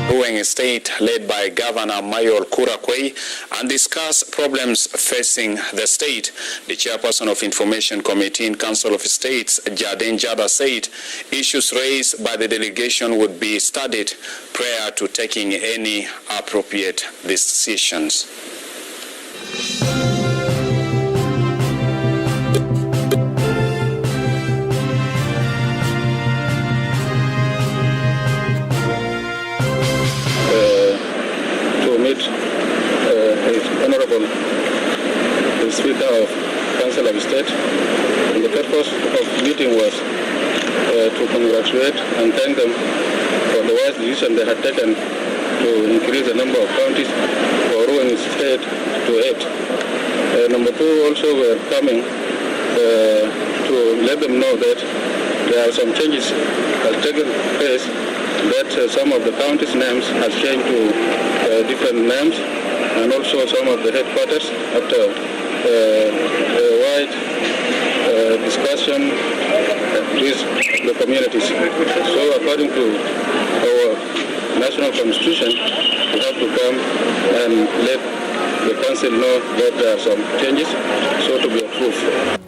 Ruang State led by Governor Mayol Kurakwei and discuss problems facing the state. The chairperson of Information Committee in Council of States, Jaden Jada, said issues raised by the delegation would be studied prior to taking any appropriate decisions. The Speaker of Council of State, and the purpose of the meeting was to congratulate and thank them for the wise decision they had taken to increase the number of counties for Ruang State to 8. Number 2, also we are coming to let them know that there are some changes that have taken place, that some of the counties' names have changed to different names, and also some of the headquarters after a wide discussion with the communities. So according to our national constitution, we have to come and let the council know that there are some changes, so to be approved.